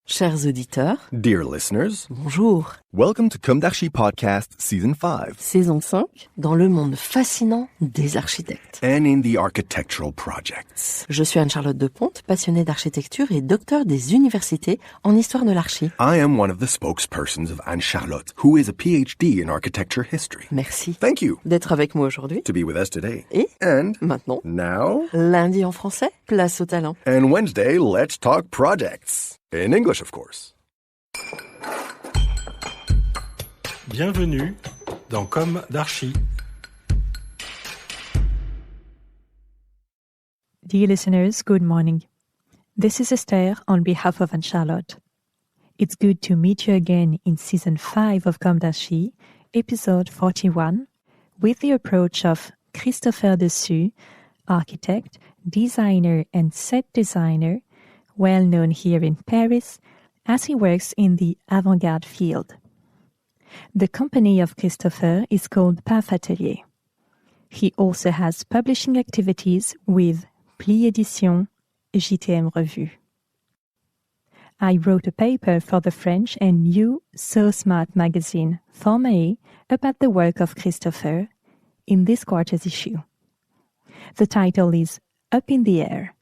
Chers auditeurs, Dear listeners, bonjour. welcome to Comme d'Archi Podcast Season 5. Saison 5, dans le monde fascinant des architectes. And in the architectural projects. Je suis Anne-Charlotte Deponte, passionnée d'architecture et docteur des universités en histoire de l'archi. I am one of the spokespersons of Anne-Charlotte, who is a PhD in architecture history. Merci. Thank you D'être avec moi aujourd'hui. to be with us today. Et And maintenant, now, lundi en français, place au talent. and Wednesday, let's talk projects. In English, of course. Bienvenue dans Comme d'Archi. Dear listeners, good morning. This is Esther on behalf of Anne-Charlotte. It's good to meet you again in Season 5 of Comme d'Archi, Episode 41, with the approach of Christopher Dessus, architect, designer and set designer, well known here in Paris, as he works in the avant-garde field. The company of Christopher is called PAF Atelier. He also has publishing activities with Pli Édition, JTM Revue. I wrote a paper for the French and new So Smart magazine, Format, about the work of Christopher in this quarter's issue. The title is Up in the Air.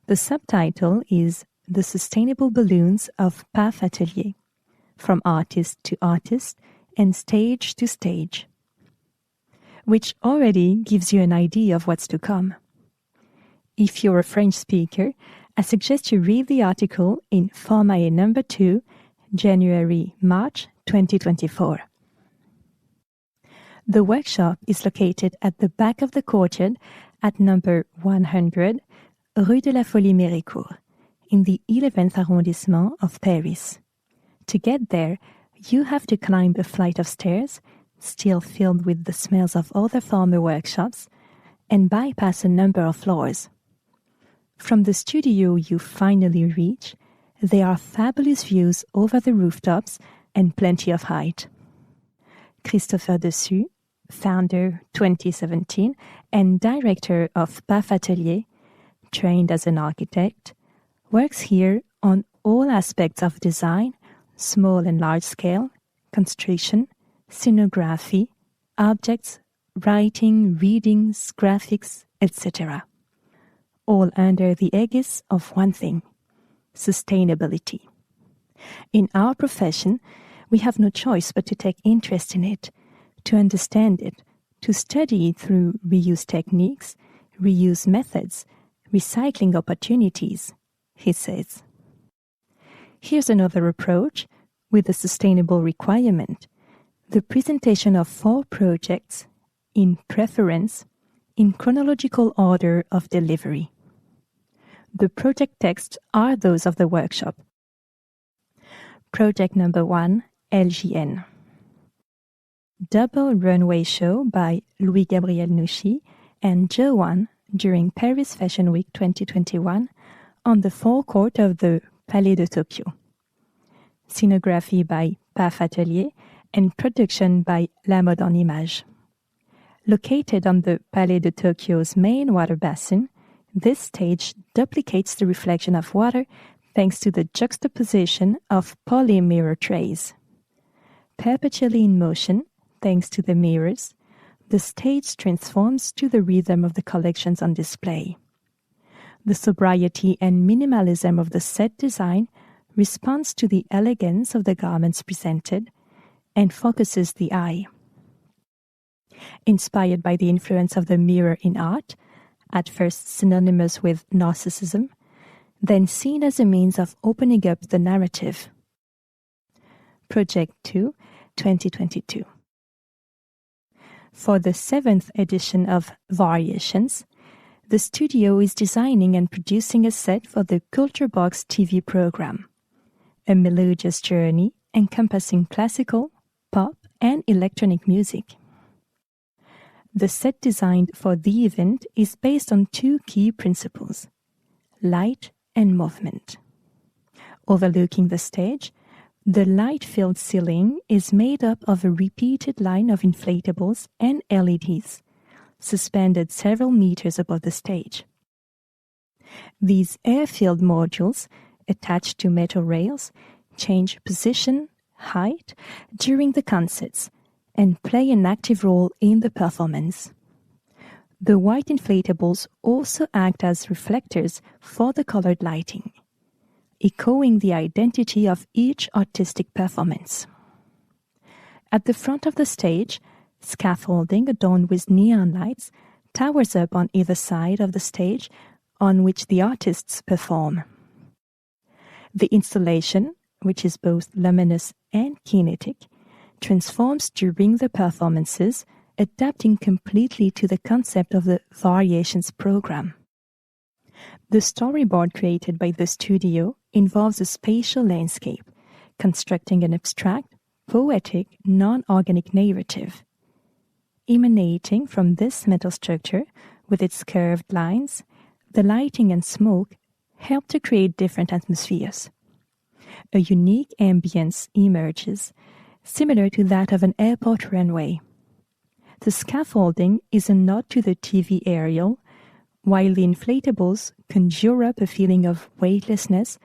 The subtitle is The Sustainable Balloons of PAF Atelier, from artist to artist and stage to stage, which already gives you an idea of what's to come. If you're a French speaker, I suggest you read the article in Format number 2, January-March 2024. The workshop is located at the back of the courtyard at number 100, Rue de la Folie-Méricourt, in the 11th arrondissement of Paris. To get there, you have to climb a flight of stairs, still filled with the smells of other former workshops, and bypass a number of floors. From the studio you finally reach, there are fabulous views over the rooftops and plenty of height. Christopher Dessus, founder 2017 and director of PAF Atelier, trained as an architect, works here on all aspects of design, small and large scale, construction, scenography, objects, writing, readings, graphics, etc. All under the aegis of one thing: sustainability. In our profession, we have no choice but to take interest in it, to understand it, to study it through reuse techniques, reuse methods, recycling opportunities, he says. Here's another approach with a sustainable requirement: the presentation of 4 projects in preference, in chronological order of delivery. The project texts are those of the workshop. Project number 1, LGN. Double runway show by Louis-Gabriel Nouchi and Joanne during Paris Fashion Week 2021 on the forecourt of the Palais de Tokyo. Scenography by PAF Atelier and production by La Mode en Image. Located on the Palais de Tokyo's main water basin, this stage duplicates the reflection of water thanks to the juxtaposition of poly mirror trays. Perpetually in motion, thanks to the mirrors, the stage transforms to the rhythm of the collections on display. The sobriety and minimalism of the set design responds to the elegance of the garments presented and focuses the eye. Inspired by the influence of the mirror in art, at first synonymous with narcissism, then seen as a means of opening up the narrative. Project 2, 2022. For the 7th edition of Variations, the studio is designing and producing a set for the Culture Box TV program, a melodious journey encompassing classical, pop, and electronic music. The set designed for the event is based on 2 key principles: light and movement. Overlooking the stage, the light-filled ceiling is made up of a repeated line of inflatables and LEDs, suspended several meters above the stage. These air-filled modules attached to metal rails change position, height during the concerts and play an active role in the performance. The white inflatables also act as reflectors for the colored lighting, echoing the identity of each artistic performance. At the front of the stage, scaffolding adorned with neon lights towers up on either side of the stage on which the artists perform. The installation, which is both luminous and kinetic, transforms during the performances, adapting completely to the concept of the Variations program. The storyboard created by the studio involves a spatial landscape, constructing an abstract, poetic, non-organic narrative. Emanating from this metal structure, with its curved lines, the lighting and smoke help to create different atmospheres. A unique ambience emerges, similar to that of an airport runway. The scaffolding is a nod to the TV aerial, while the inflatables conjure up a feeling of weightlessness,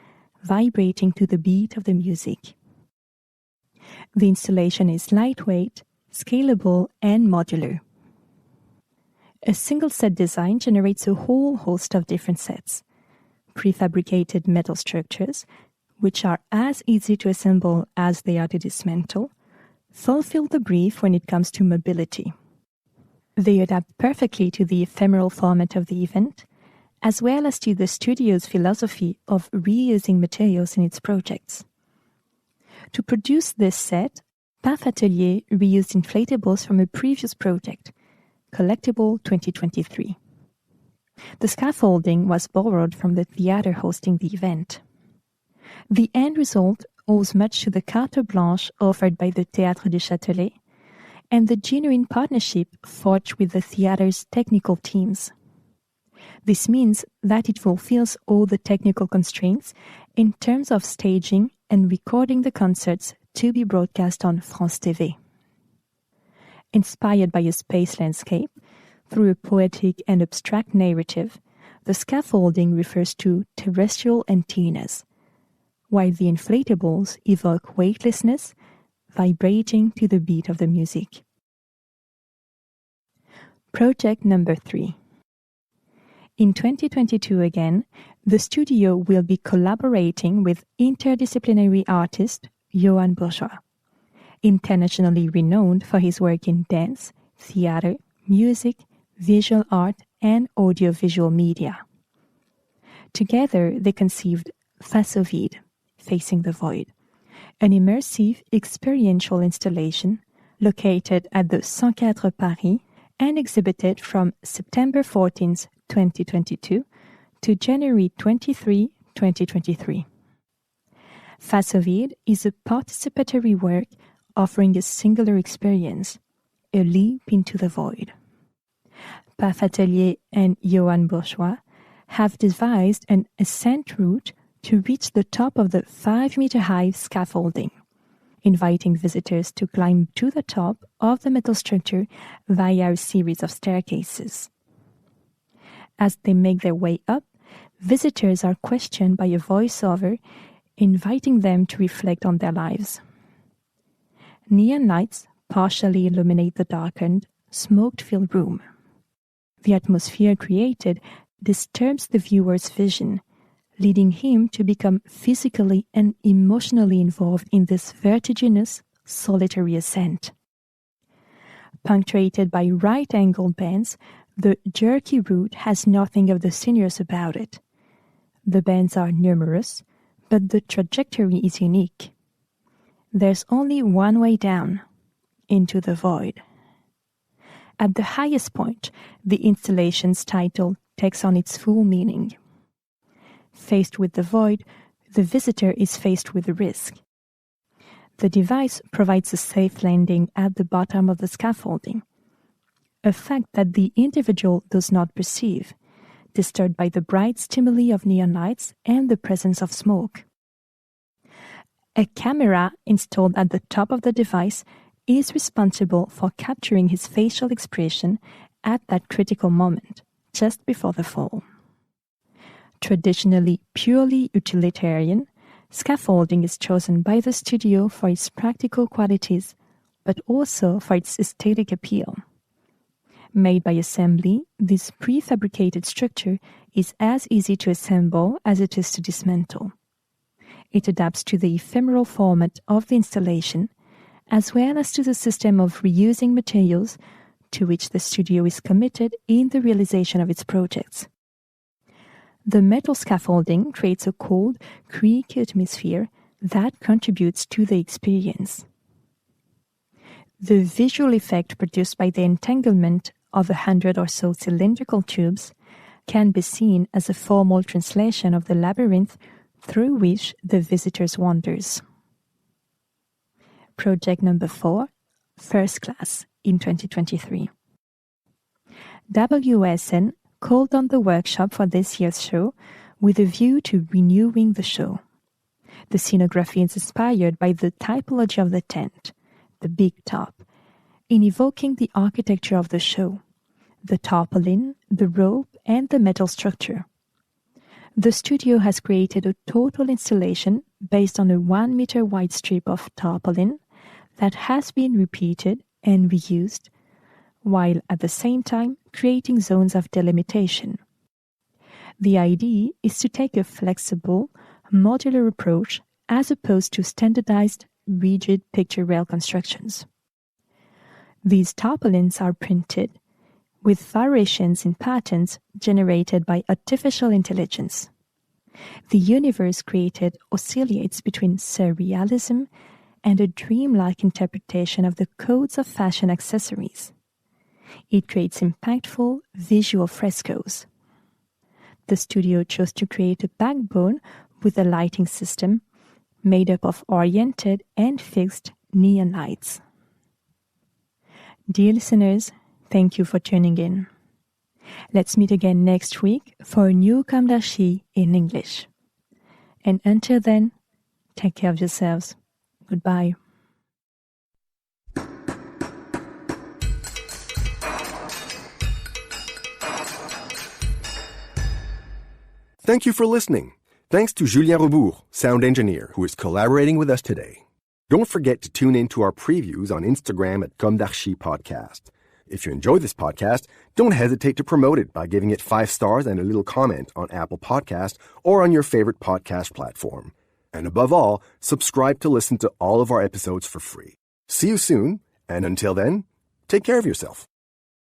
vibrating to the beat of the music. The installation is lightweight, scalable, and modular. A single set design generates a whole host of different sets, prefabricated metal structures, which are as easy to assemble as they are to dismantle, fulfill the brief when it comes to mobility. They adapt perfectly to the ephemeral format of the event, as well as to the studio's philosophy of reusing materials in its projects. To produce this set, PAF Atelier reused inflatables from a previous project, Collectible 2023. The scaffolding was borrowed from the theater hosting the event. The end result owes much to the carte blanche offered by the Théâtre du Châtelet and the genuine partnership forged with the theater's technical teams. This means that it fulfills all the technical constraints in terms of staging and recording the concerts to be broadcast on France TV. Inspired by a space landscape, through a poetic and abstract narrative, the scaffolding refers to terrestrial antennas, while the inflatables evoke weightlessness, vibrating to the beat of the music. Project number 3. In 2022 again, the studio will be collaborating with interdisciplinary artist Julien Rebours, internationally renowned for his work in dance, theater, music, visual art, and audiovisual media. Together, they conceived Face au Vide, Facing the Void, an immersive experiential installation located at the 104 Paris and exhibited from September 14, 2022 to January 23, 2023. Face au Vide is a participatory work offering a singular experience, a leap into the void. PAF Atelier and Julien Rebours have devised an ascent route to reach the top of the 5-meter-high scaffolding, inviting visitors to climb to the top of the metal structure via a series of staircases. As they make their way up, visitors are questioned by a voiceover inviting them to reflect on their lives. Neon lights partially illuminate the darkened, smoke-filled room. The atmosphere created disturbs the viewer's vision, leading him to become physically and emotionally involved in this vertiginous, solitary ascent. Punctuated by right-angled bends, the jerky route has nothing of the sinuous about it. The bends are numerous, but the trajectory is unique. There's only one way down, into the void. At the highest point, the installation's title takes on its full meaning. Faced with the void, the visitor is faced with a risk. The device provides a safe landing at the bottom of the scaffolding, a fact that the individual does not perceive, disturbed by the bright stimuli of neon lights and the presence of smoke. A camera installed at the top of the device is responsible for capturing his facial expression at that critical moment, just before the fall. Traditionally purely utilitarian, scaffolding is chosen by the studio for its practical qualities, but also for its aesthetic appeal. Made by assembly, this prefabricated structure is as easy to assemble as it is to dismantle. It adapts to the ephemeral format of the installation, as well as to the system of reusing materials to which the studio is committed in the realization of its projects. The metal scaffolding creates a cold, creaky atmosphere that contributes to the experience. The visual effect produced by the entanglement of 100 or so cylindrical tubes can be seen as a formal translation of the labyrinth through which the visitors wanders. Project number 4, First Class, in 2023. WSN called on the workshop for this year's show with a view to renewing the show. The scenography is inspired by the typology of the tent, the big top, in evoking the architecture of the show, the tarpaulin, the rope, and the metal structure. The studio has created a total installation based on a 1 meter wide strip of tarpaulin that has been repeated and reused, while at the same time creating zones of delimitation. The idea is to take a flexible, modular approach as opposed to standardized, rigid picture rail constructions. These tarpaulins are printed with variations in patterns generated by artificial intelligence. The universe created oscillates between surrealism and a dreamlike interpretation of the codes of fashion accessories. It creates impactful visual frescoes. The studio chose to create a backbone with a lighting system made up of oriented and fixed neon lights. Dear listeners, thank you for tuning in. Let's meet again next week for a new Comme d'Archi in English. And until then, take care of yourselves. Goodbye. Thank you for listening. Thanks to Julien Rebours, sound engineer, who is collaborating with us today. Don't forget to tune in to our previews on Instagram at Comme d'Archi Podcast. If you enjoy this podcast, don't hesitate to promote it by giving it 5 stars and a little comment on Apple Podcast or on your favorite podcast platform. And above all, subscribe to listen to all of our episodes for free. See you soon, and until then, take care of yourself.